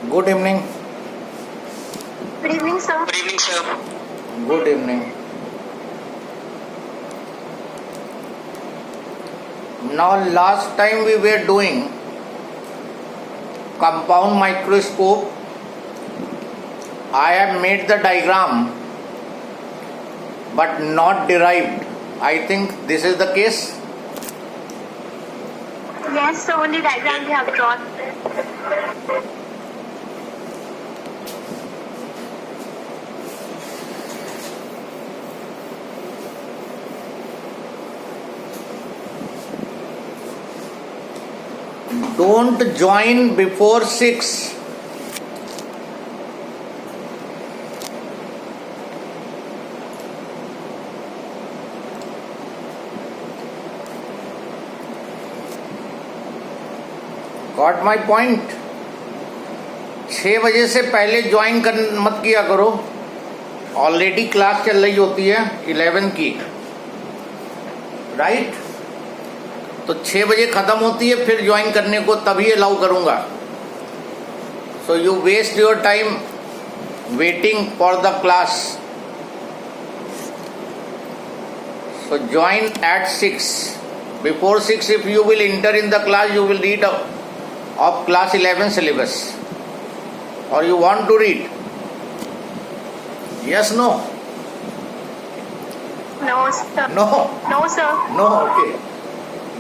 Good evening. Good evening, sir. Good evening, sir. Good evening. Now, last time we were doing compound microscope. I have made the diagram but not derived. I think this is the case. Yes, so only diagram we have drawn. Don't join before 6. Got my point? 6 बजे से पहले join कर मत किया करो. Already class चल रही होती है 11 की, राइट? तो 6 बजे खत्म होती है, फिर ज्वाइन करने को तभी अलाउ करूंगा. So you waste your time waiting for the class. So join at 6. Before 6 if you will enter in the class, you will read of class 11 syllabus, or you want to read? Yes, no? No, sir. No? No, sir. No, okay.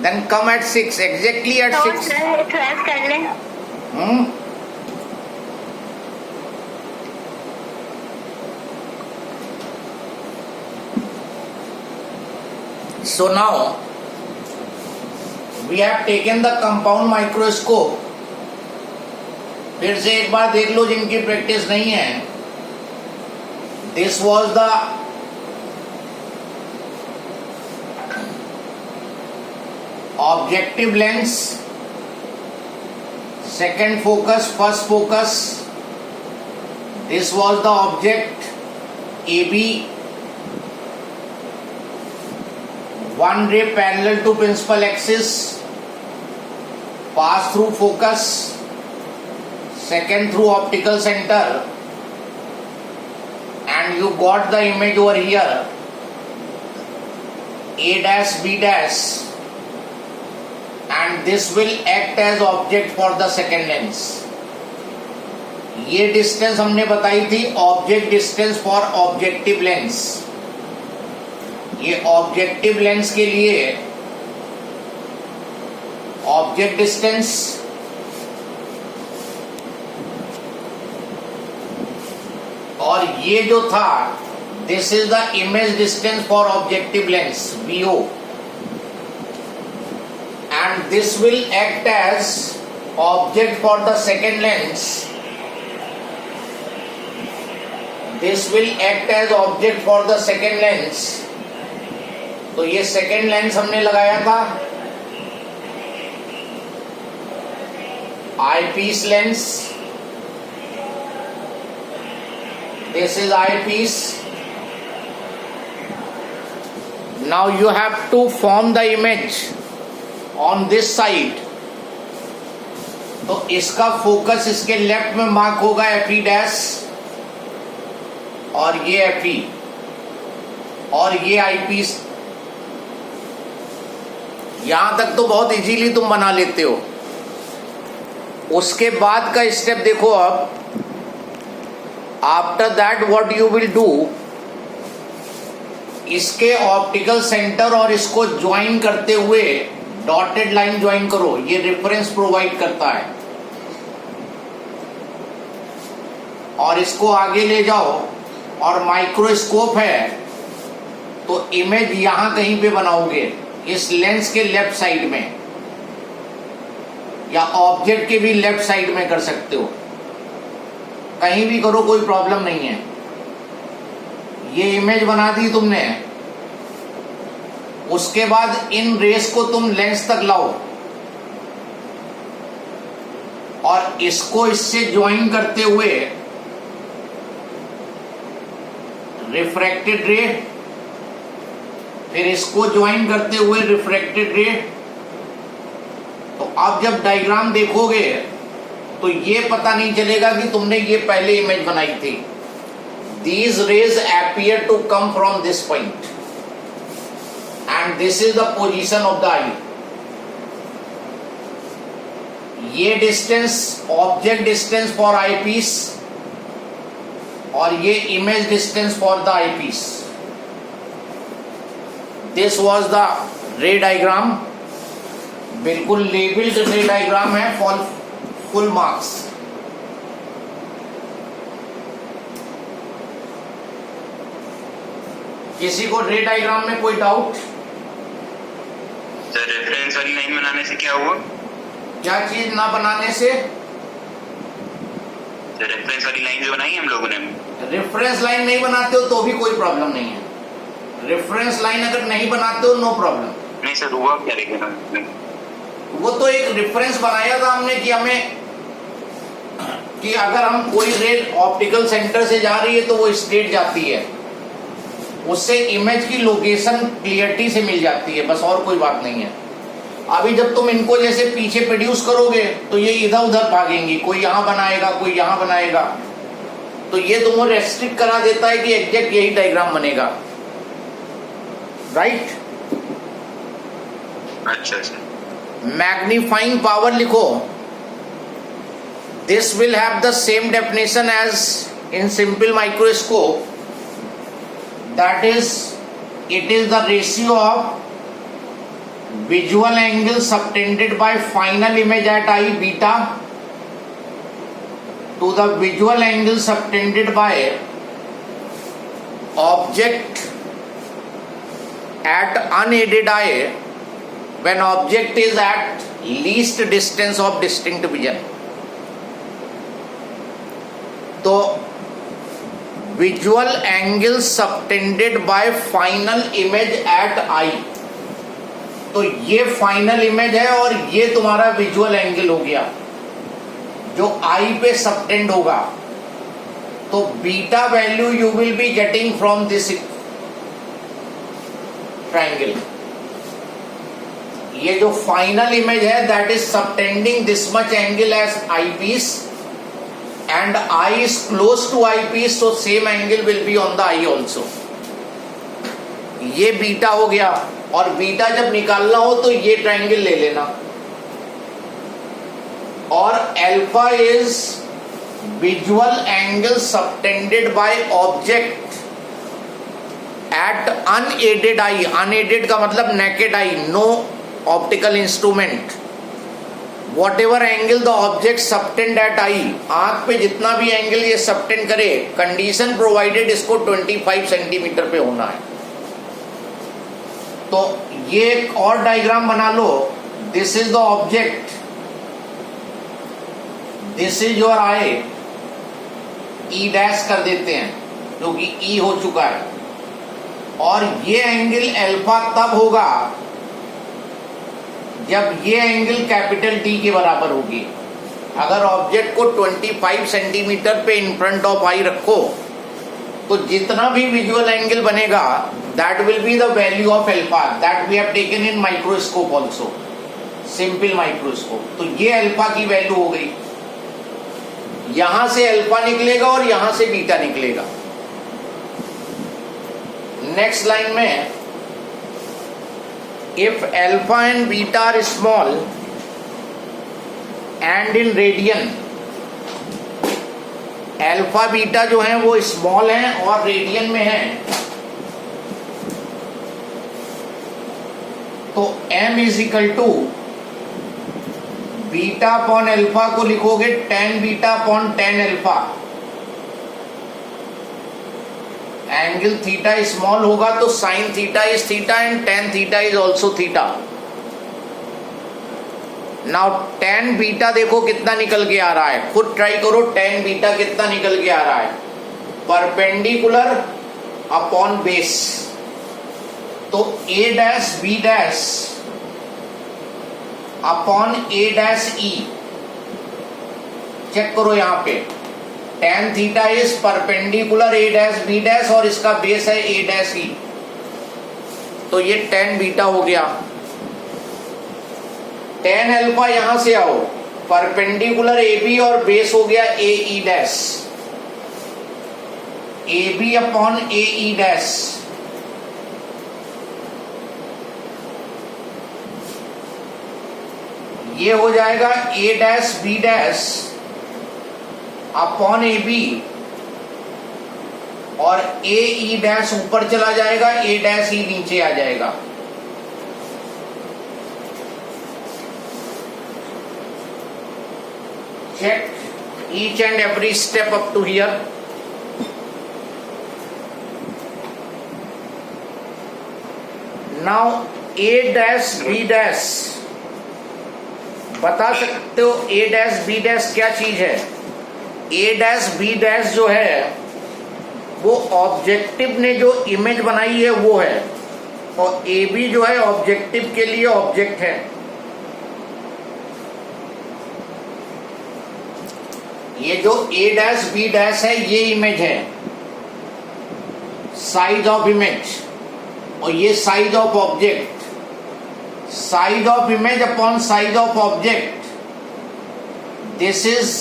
Then come at 6, exactly at No, 6. sir. 12 कर लें. So now we have taken the compound microscope. फिर से एक बार देख लो जिनकी practice नहीं है. This was the objective lens, second focus, first focus. This was the object AB, one ray parallel to principal axis, pass through focus, second through optical center, and you got the image over here, A dash B dash, and this will act as object for the second lens. ये distance हमने बताई थी object distance for objective lens. ये objective lens के लिए object distance और ये जो था this is the image distance for objective lens VO, and this will act as object for the second lens. This will act as object for the second lens. तो ये second lens हमने लगाया था eyepiece lens. This is eyepiece. Now you have to form the image on this side. तो इसका focus इसके left में mark होगा FE डैश, और ये FE, और ये आईपीस. यहां तक तो बहुत इजीली तुम बना लेते हो. उसके बाद का स्टेप देखो. अब after that what you will do, इसके ऑप्टिकल सेंटर और इसको ज्वाइन करते हुए डॉटेड लाइन ज्वाइन करो. ये रेफरेंस प्रोवाइड करता है. और इसको आगे ले जाओ, और माइक्रोस्कोप है तो इमेज यहां कहीं पे बनाओगे इस लेंस के लेफ्ट साइड में, या ऑब्जेक्ट के भी लेफ्ट साइड में कर सकते हो. कहीं भी करो, कोई प्रॉब्लम नहीं है. ये इमेज बना दी तुमने. उसके बाद इन रेस को तुम लेंस तक लाओ और इसको इससे ज्वाइन करते हुए रिफ्रैक्टेड रे, फिर इसको ज्वाइन करते हुए रिफ्रैक्टेड रे. तो आप जब डायग्राम देखोगे तो ये पता नहीं चलेगा कि तुमने ये पहले इमेज बनाई थी। These rays appear to come from this point and this is the position of the eye. ये distance object distance for eyepiece और ये image distance for the eyepiece. This was the ray diagram, बिल्कुल labelled ray diagram है for full marks. किसी को ray diagram में कोई doubt? Sir reference वाली लाइन बनाने से क्या हुआ? क्या चीज ना बनाने से? सर रेफरेंस वाली लाइन जो बनाई हम लोगों ने, रेफरेंस लाइन नहीं बनाते हो तो भी कोई प्रॉब्लम नहीं है। रेफरेंस लाइन अगर नहीं बनाते हो नो प्रॉब्लम। नहीं सर हुआ क्या लेकिन वो तो एक रेफरेंस बनाया था हमने कि हमें कि अगर हम कोई रे ऑप्टिकल सेंटर से जा रही है तो वो स्ट्रेट जाती है, उससे इमेज की लोकेशन क्लियरिटी से मिल जाती है, बस और कोई बात नहीं है। अभी जब तुम इनको जैसे पीछे प्रोड्यूस करोगे तो ये इधर उधर भागेंगी, कोई यहाँ बनाएगा कोई यहाँ बनाएगा, तो ये तुमको रेस्ट्रिक्ट करा देता है कि एग्जैक्ट यही डायग्राम बनेगा, राइट? अच्छा सर। मैग्नीफाइंग पावर लिखो, this will have the same definition as in simple microscope, that is it is the ratio of visual angle subtended by final image at eye beta to the visual angle subtended by object at unaided eye when object is at least distance of distinct vision. तो visual angle subtended by final image at eye, तो ये final image है और ये तुम्हारा visual angle हो गया जो आई पे सबटेंड होगा। तो beta value you will be getting from this triangle. ये जो फाइनल इमेज है that is subtending this much angle as eyepiece and eye is close to eyepiece, so same angle will be on the eye also. ये beta हो गया, और beta जब निकालना हो तो ये ट्रायंगल ले लेना, और alpha is visual angle subtended by object at unaided eye. Unaided का मतलब naked eye, no optical instrument. Whatever angle the object subtend at eye, आंख पे जितना भी एंगल ये सबटेंड करे, कंडीशन प्रोवाइडेड इसको 25 सेंटीमीटर पे होना है। तो ये एक और डायग्राम बना लो, this is the object, this is your eye, E dash कर देते हैं क्योंकि ई हो चुका है, और ये एंगल अल्फा तब होगा जब ये एंगल कैपिटल टी के बराबर होगी। अगर ऑब्जेक्ट को 25 सेंटीमीटर पे इन फ्रंट ऑफ आई रखो तो जितना भी विजुअल एंगल बनेगा that will be the value of alpha, that we have taken in microscope also, simple microscope. तो ये अल्फा की वैल्यू हो गई, यहां से अल्फा निकलेगा और यहां से बीटा निकलेगा। नेक्स्ट लाइन में if alpha and beta are small and in radian, alpha beta जो है वो स्मॉल है और रेडियन में है, तो m is equal to beta upon alpha को लिखोगे tan beta upon tan alpha. Angle theta small होगा तो sine theta is theta and tan theta is also theta. Now tan beta देखो कितना निकल के आ रहा है, खुद ट्राई करो tan बीटा कितना निकल के आ रहा है, परपेंडिकुलर अपॉन बेस। तो a dash b dash upon a dash e, check करो यहां पे tan theta is perpendicular a dash b dash और इसका बेस है a डैश e, तो ये tan बीटा हो गया। tan अल्फा यहां से आओ परपेंडिकुलर ए बी और बेस हो गया A E dash, A B upon A E dash, ये हो जाएगा A dash B dash upon A B, और ए ई डैश ऊपर चला जाएगा, ए डैश ई नीचे आ जाएगा। Check each and every step up to here. Now A dash B dash, बता सकते हो A dash B dash क्या चीज है? A dash B dash जो है वो ऑब्जेक्टिव ने जो इमेज बनाई है वो है, और A B जो है ऑब्जेक्टिव के लिए ऑब्जेक्ट है। ये जो A डैश B डैश है ये इमेज है, साइज ऑफ इमेज, और ये size of object. Size of image upon size of object, this is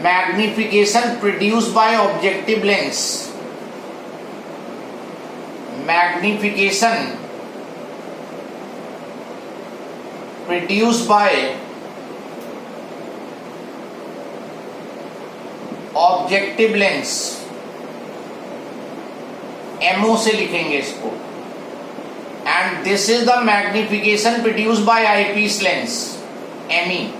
magnification produced by objective lens. Magnification produced by objective lens, MO से लिखेंगे इसको, and this is the magnification produced by eyepiece lens, ME.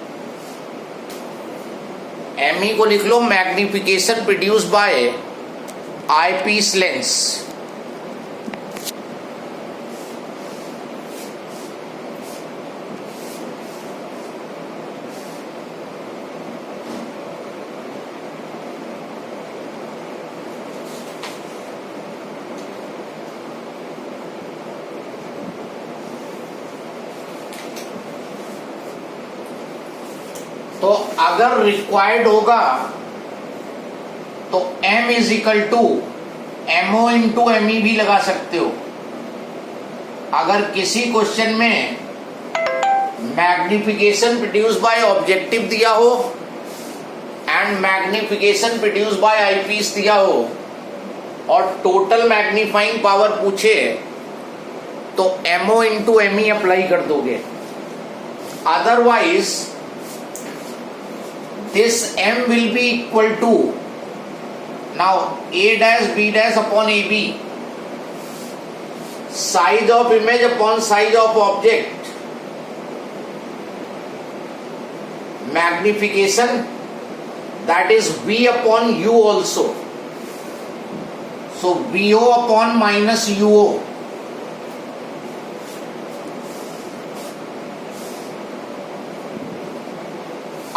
ME को लिख लो, magnification produced by eyepiece lens. तो अगर required होगा तो m is equal to MO into ME भी लगा सकते हो। अगर किसी क्वेश्चन में मैग्निफिकेशन प्रोड्यूस बाय ऑब्जेक्टिव दिया हो and magnification produce by eyepiece दिया हो और टोटल मैग्नीफाइंग पावर पूछे तो एमओ इंटू एमई अप्लाई कर दोगे। Otherwise this m will be equal to now a dash b dash upon ab, size of image upon size of object, magnification that is v upon u also, so vo upon minus uo,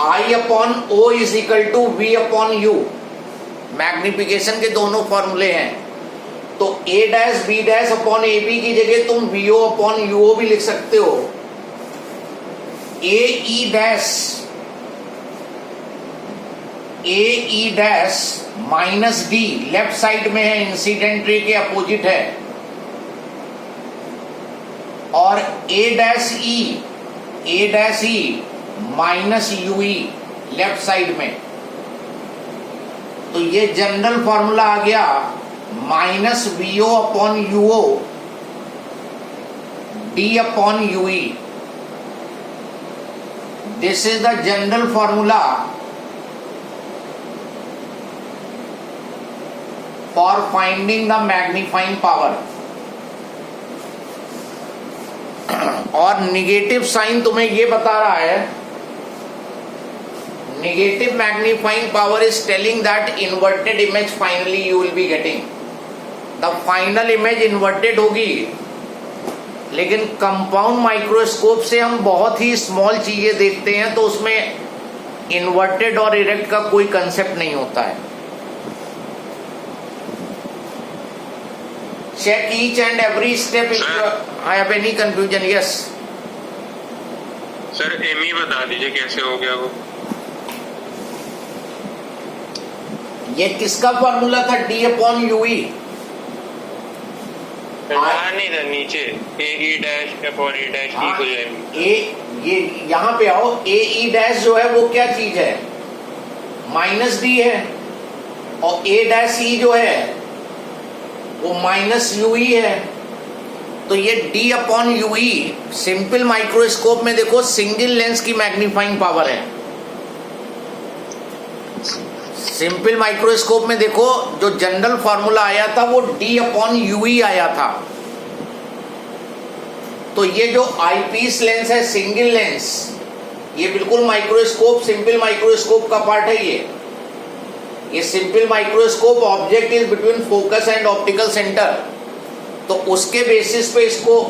I upon O is equal to V upon U। Magnification के दोनों फॉर्मूले हैं, तो A dash B dash upon A B की जगह तुम VO upon UO भी लिख सकते हो। A E dash minus D left side में है, इंसिडेंट रे के अपोजिट है, और A dash E minus UE left side में। तो ये जनरल फॉर्मूला आ गया, minus VO upon UO D upon UE. This is the general formula for finding the magnifying power. और निगेटिव साइन तुम्हें ये बता रहा है, negative magnifying power is telling that inverted image finally you will be getting, the final image inverted होगी, लेकिन compound microscope से हम बहुत ही स्मॉल चीजें देखते हैं तो उसमें इन्वर्टेड और इरेक्ट का कोई कंसेप्ट नहीं होता है। Check each and every step if I have any confusion. Yes sir, एमई बता दीजिए कैसे हो गया वो। ये किसका फॉर्मूला था? D upon UE. बाहर नहीं था, नीचे A E dash upon E dash ठीक हो जाएगी। ये यहाँ पे आओ, ए ई डैश जो है वो क्या चीज है, माइनस डी है, और ए डैश ई जो है वो माइनस यू ई है। तो ये D upon you E simple microscope में देखो सिंगल लेंस की मैग्नीफाइंग पावर है। सिंपल माइक्रोस्कोप में देखो जो जनरल फॉर्मूला आया था वो डी अपॉन यू ई आया था। तो ये जो आईपीस लेंस है सिंगल लेंस, ये बिल्कुल माइक्रोस्कोप सिंपल माइक्रोस्कोप का पार्ट है। ये simple microscope object is between focus and optical centre, तो उसके बेसिस पे इसको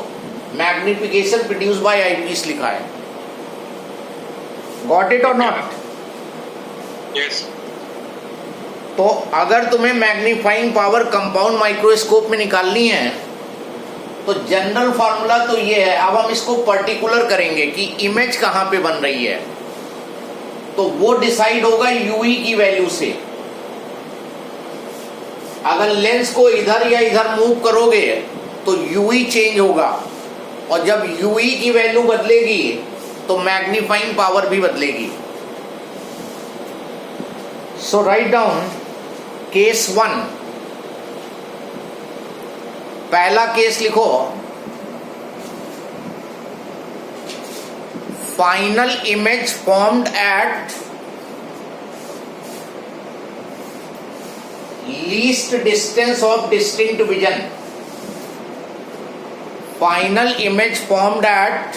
मैग्निफिकेशन प्रोड्यूस बाय आईपीस लिखा है। गॉट इट और नॉट? यस। तो अगर तुम्हें मैग्नीफाइंग पावर कंपाउंड माइक्रोस्कोप में निकालनी है तो जनरल फॉर्मूला तो ये है। अब हम इसको पर्टिकुलर करेंगे कि इमेज कहां पे बन रही है, तो वो डिसाइड होगा यूई की वैल्यू से। अगर लेंस को इधर या इधर मूव करोगे तो यूई चेंज होगा, और जब यूई की वैल्यू बदलेगी तो मैग्नीफाइंग पावर भी बदलेगी। So write down case 1। पहला केस लिखो, final image formed at least distance of distinct vision. Final image formed at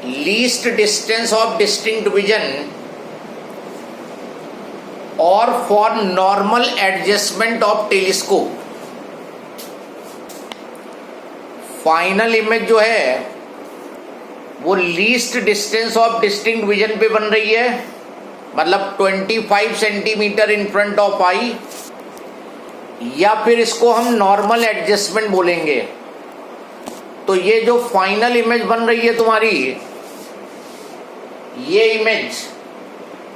least distance of distinct vision और for normal adjustment of telescope. Final image जो है वो least distance of distinct vision पे बन रही है, मतलब 25 centimetre in front of eye, या फिर इसको हम नॉर्मल एडजस्टमेंट बोलेंगे। तो ये जो फाइनल इमेज बन रही है तुम्हारी, ये इमेज,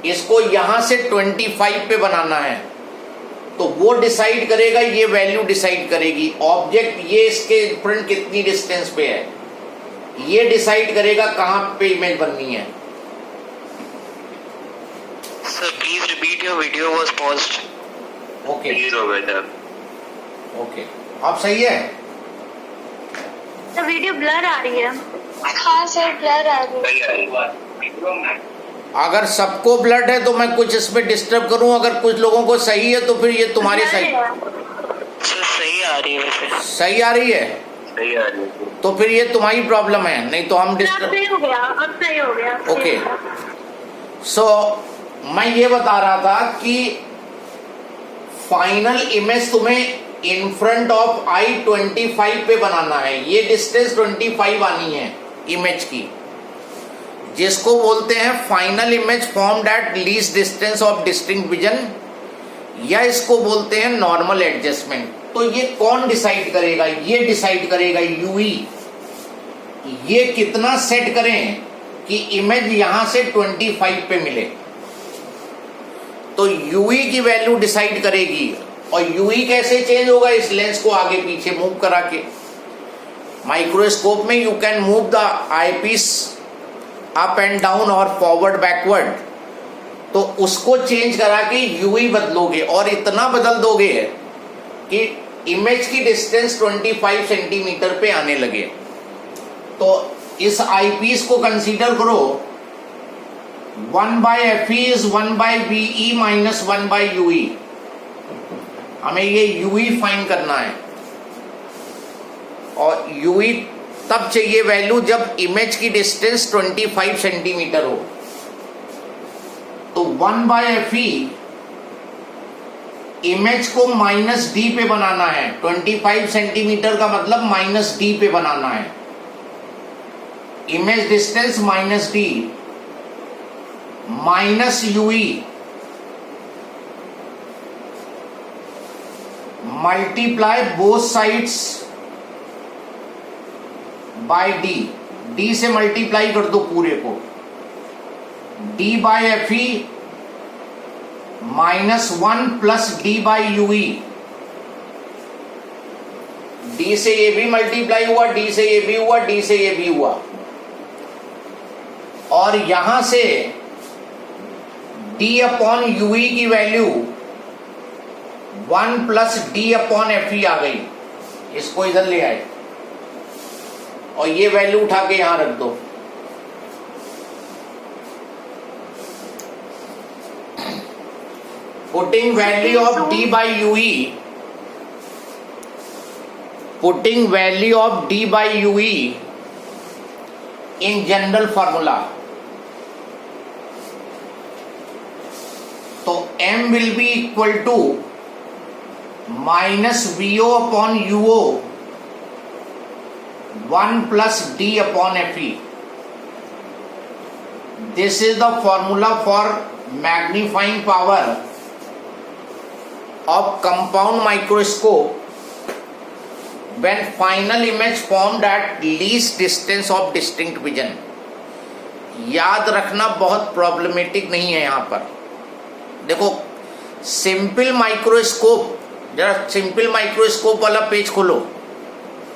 इसको यहां से 25 पे बनाना है, तो वो डिसाइड करेगा, ये वैल्यू डिसाइड करेगी। ऑब्जेक्ट ये इसके फ्रंट कितनी डिस्टेंस पे है, ये डिसाइड करेगा कहां पे इमेज बननी है। Sir, please repeat, your video was paused. Okay please हो गया सर। ओके, अब सही है? तो वीडियो ब्लर आ रही है। हाँ सर, ब्लर आ रही है। सही आ रही है। अगर सबको ब्लड है तो मैं कुछ इसमें डिस्टर्ब करूं, अगर कुछ लोगों को सही है तो फिर ये तुम्हारी सही। सर सही आ रही है वैसे। सही आ रही है सही आ रही है। तो फिर ये तुम्हारी प्रॉब्लम है, नहीं तो हम अब डिस्टर्ब। सही हो गया, अब सही हो गया। ओके, सो मैं ये बता रहा था कि फाइनल इमेज तुम्हें इन फ्रंट ऑफ आई 25 पे बनाना है। ये डिस्टेंस 25 आनी है इमेज की, जिसको बोलते हैं final image formed at least distance of distinct vision, या इसको बोलते हैं नॉर्मल एडजस्टमेंट। तो ये कौन डिसाइड करेगा? ये डिसाइड करेगा यूई। ये कितना सेट करें कि इमेज यहां से 25 पे मिले, तो यूई की वैल्यू डिसाइड करेगी। और यूई कैसे चेंज होगा? इस लेंस को आगे पीछे मूव करा के। माइक्रोस्कोप में you can move the eyepiece up and down और फॉरवर्ड बैकवर्ड, तो उसको चेंज करा के यूई बदलोगे, और इतना बदल दोगे कि इमेज की डिस्टेंस 25 सेंटीमीटर पे आने लगे। तो इस आईपीस को कंसीडर करो 1/FE is 1/VE minus 1/UE। हमें ये यूई फाइंड करना है, और यूई तब चाहिए वैल्यू जब इमेज की डिस्टेंस 25 सेंटीमीटर हो। तो 1/FE इमेज को माइनस डी पे बनाना है। 25 सेंटीमीटर का मतलब माइनस डी पे बनाना है। Image distance minus D minus U E multiply both sides by D. D से मल्टीप्लाई कर दो पूरे को। D/FE -1 plus D/UE। डी से ये भी मल्टीप्लाई हुआ, डी से ये भी हुआ, डी से ये भी हुआ, और यहां से d अपॉन यूई की value 1 plus D upon F E आ गई। इसको इधर ले आए और ये वैल्यू उठा के यहां रख दो। Putting value of d by ue, putting value of d by ue in general formula, तो m will be equal to minus vo upon uo 1 plus d upon fe. This is the formula for magnifying power of compound microscope when final image formed at least distance of distinct vision. याद रखना बहुत problematic नहीं है। यहाँ पर देखो simple microscope, जरा simple microscope वाला पेज खोलो,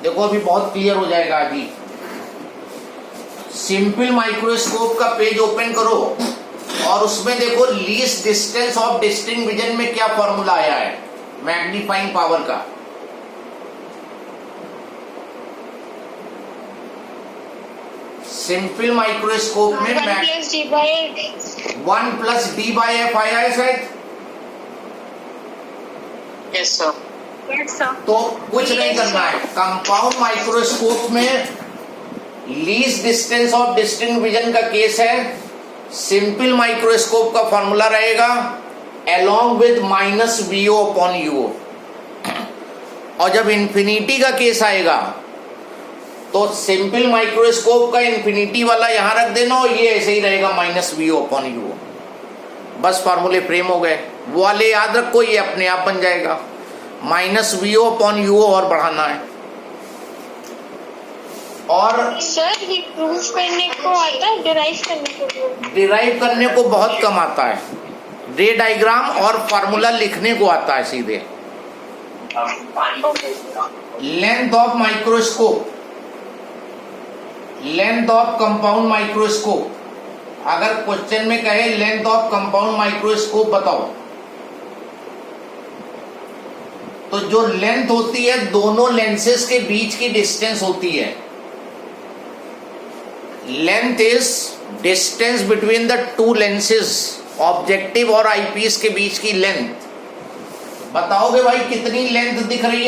देखो अभी बहुत क्लियर हो जाएगा। अभी सिंपल माइक्रोस्कोप का पेज ओपन करो और उसमें देखो least distance of distinct vision में क्या फॉर्मूला आया है मैग्नीफाइंग पावर का। सिंपल माइक्रोस्कोप में 1 plus d by f. 1 plus D by F आया है शायद। Yes, sir. Yes, sir. तो कुछ नहीं करना है, कंपाउंड माइक्रोस्कोप में least distance of distinct vision का केस है। सिंपल माइक्रोस्कोप का फॉर्मूला रहेगा along with minus VO upon U O, और जब इंफिनिटी का केस आएगा तो सिंपल माइक्रोस्कोप का इंफिनिटी वाला यहां रख देना और ये ऐसे ही रहेगा माइनस वीओ अपॉन यूओ। बस फार्मूले फ्रेम हो गए। वो वाले याद रखो, ये अपने आप बन जाएगा। माइनस वीओ अपॉन यूओ और बढ़ाना है। और सर ये प्रूव करने को आता है, डिराइव करने को? डिराइव करने को बहुत कम आता है, रे डायग्राम और फार्मूला लिखने को आता है सीधे। Length of microscope, length of compound microscope, अगर क्वेश्चन में कहे लेंथ ऑफ कंपाउंड माइक्रोस्कोप बताओ, तो जो लेंथ होती है दोनों लेंसेज के बीच की डिस्टेंस होती है। Length is distance between the two lenses, objective और आईपीस के बीच की लेंथ। बताओगे भाई कितनी लेंथ दिख रही है